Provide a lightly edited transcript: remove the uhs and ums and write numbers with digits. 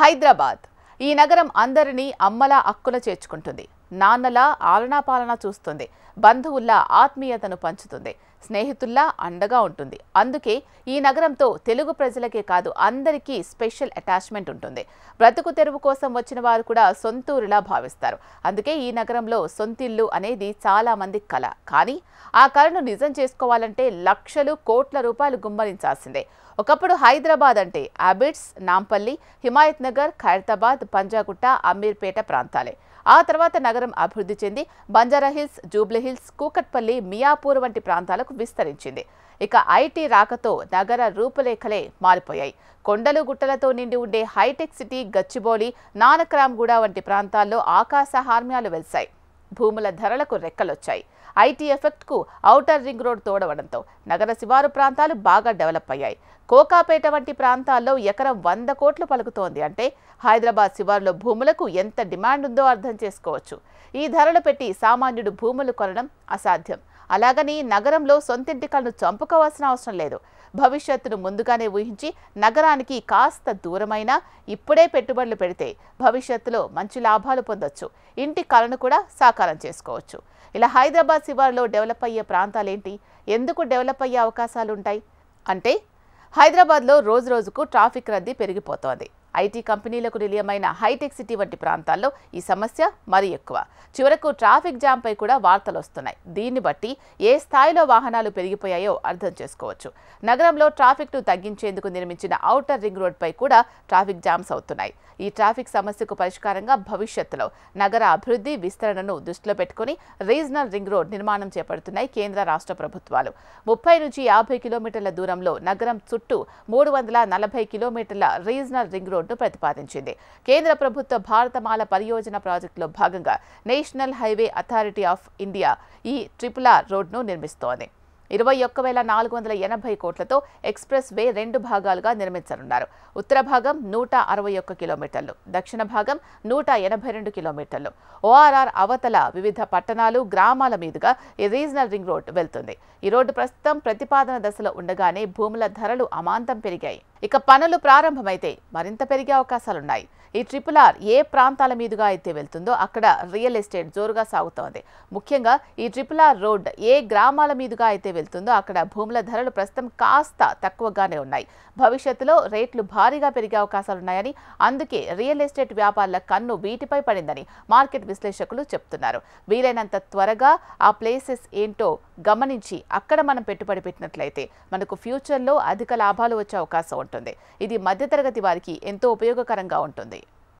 హైదరాబాద్ ఈ నగరం అందరినీ అమ్మలా అక్కున చేర్చుకుంటుంది. నాన్నలా ఆలనాపాలన చూస్తుంది. బంధువుల్లా ఆత్మీయతను పంచుతుంది. స్నేహితుల్లా అండగా ఉంటుంది. అందుకే ఈ నగరంతో తెలుగు ప్రజలకే కాదు అందరికీ స్పెషల్ అటాచ్మెంట్ ఉంటుంది. బ్రతుకు తెరువు కోసం వచ్చిన వారు కూడా సొంతూరులా భావిస్తారు. అందుకే ఈ నగరంలో సొంతిల్లు అనేది చాలా మంది కల. కానీ ఆ కలను నిజం చేసుకోవాలంటే లక్షలు కోట్ల రూపాయలు గుమ్మరించాల్సిందే. ఒకప్పుడు హైదరాబాద్ అంటే అబిడ్స్, నాంపల్లి, హిమాయత్ నగర్, ఖైరతాబాద్, పంజాగుట్ట, అమీర్పేట ప్రాంతాలే. ఆ తర్వాత నగరం అభివృద్ధి చెంది బంజారాహిల్స్, జూబ్లీహిల్స్, కూకట్పల్లి, మియాపూర్ వంటి ప్రాంతాలకు విస్తరించింది. ఇక ఐటీ రాకతో నగర రూపురేఖలే మారిపోయాయి. కొండలు గుట్టలతో నిండి ఉండే హైటెక్ సిటీ గచ్చిబౌలి, నానక్రామ్గూడ వంటి ప్రాంతాల్లో ఆకాశ హార్మ్యాలు వెలిశాయి. భూముల ధరలకు రెక్కలొచ్చాయి. ఐటీ ఎఫెక్ట్కు ఔటర్ రింగ్ రోడ్ తోడవడంతో నగర శివారు ప్రాంతాలు బాగా డెవలప్ అయ్యాయి. కోకాపేట వంటి ప్రాంతాల్లో ఎకరం 100 కోట్లు పలుకుతోంది. అంటే హైదరాబాద్ శివారులో భూములకు ఎంత డిమాండ్ ఉందో అర్థం చేసుకోవచ్చు. ఈ ధరలు పెట్టి సామాన్యుడు భూములు కొనడం అసాధ్యం. అలాగని నగరంలో సొంతింటి కలను చంపుకోవాల్సిన అవసరం లేదు. భవిష్యత్తును ముందుగానే ఊహించి నగరానికి కాస్త దూరమైనా ఇప్పుడే పెట్టుబడులు పెడితే భవిష్యత్తులో మంచి లాభాలు పొందొచ్చు. ఇంటి కలను కూడా సాకారం చేసుకోవచ్చు. ఇలా హైదరాబాద్ శివారులో డెవలప్ అయ్యే ప్రాంతాలేంటి? ఎందుకు డెవలప్ అయ్యే అవకాశాలు ఉంటాయి అంటే, హైదరాబాద్లో రోజు రోజుకు ట్రాఫిక్ రద్దీ పెరిగిపోతోంది. ఐటీ కంపెనీలకు నిలయమైన హైటెక్ సిటీ వంటి ప్రాంతాల్లో ఈ సమస్య మరీ ఎక్కువ. చివరకు ట్రాఫిక్ జామ్పై కూడా వార్తలు వస్తున్నాయి. దీన్ని బట్టి ఏ స్థాయిలో వాహనాలు పెరిగిపోయాయో అర్థం చేసుకోవచ్చు. నగరంలో ట్రాఫిక్ను తగ్గించేందుకు నిర్మించిన ఔటర్ రింగ్ రోడ్పై కూడా ట్రాఫిక్ జామ్స్ అవుతున్నాయి. ఈ ట్రాఫిక్ సమస్యకు పరిష్కారంగా భవిష్యత్తులో నగర అభివృద్ధి విస్తరణను దృష్టిలో పెట్టుకుని రీజనల్ రింగ్ రోడ్ నిర్మాణం చేపడుతున్నాయి కేంద్ర రాష్ట్ర ప్రభుత్వాలు. 30 నుంచి 50 కిలోమీటర్ల దూరంలో నగరం చుట్టూ 340 కిలోమీటర్ల రీజనల్ రింగ్ రోడ్ను ప్రతిపాదించింది. కేంద్ర ప్రభుత్వ భారతమాల పరియోజన ప్రాజెక్టులో భాగంగా national highway authority of India ఈ RRR రోడ్ను నిర్మిస్తోంది. 21,480 కోట్లతో ఎక్స్ప్రెస్ వే 2 భాగాలుగా నిర్మించనున్నారు. ఉత్తర భాగం 161 కిలోమీటర్లు, దక్షిణ భాగం 182 కిలోమీటర్లు. ఓఆర్ఆర్ అవతల వివిధ పట్టణాలు, గ్రామాల మీదుగా ఈ రీజనల్ రింగ్ రోడ్ వెళ్తుంది. ఈ రోడ్డు ప్రస్తుతం ప్రతిపాదన దశలో ఉండగానే భూముల ధరలు అమాంతం పెరిగాయి. ఇక పనులు ప్రారంభమైతే మరింత పెరిగే అవకాశాలున్నాయి. ఈ RRR ఏ ప్రాంతాల మీదుగా అయితే వెళ్తుందో అక్కడ రియల్ ఎస్టేట్ జోరుగా సాగుతోంది. ముఖ్యంగా ఈ RRR రోడ్ ఏ గ్రామాల మీదుగా అయితే వెళ్తుందో అక్కడ భూముల ధరలు ప్రస్తుతం కాస్త తక్కువగానే ఉన్నాయి. భవిష్యత్తులో రేట్లు భారీగా పెరిగే అవకాశాలున్నాయని, అందుకే రియల్ ఎస్టేట్ వ్యాపారుల కన్ను వీటిపై పడిందని మార్కెట్ విశ్లేషకులు చెప్తున్నారు. వీలైనంత త్వరగా ఆ ప్లేసెస్ ఏంటో గమనించి అక్కడ మనం పెట్టుబడి పెట్టినట్లయితే మనకు ఫ్యూచర్లో అధిక లాభాలు వచ్చే అవకాశం ఉంటుంది. ఇది మధ్యతరగతి వారికి ఎంతో ఉపయోగకరంగా ఉంటుంది.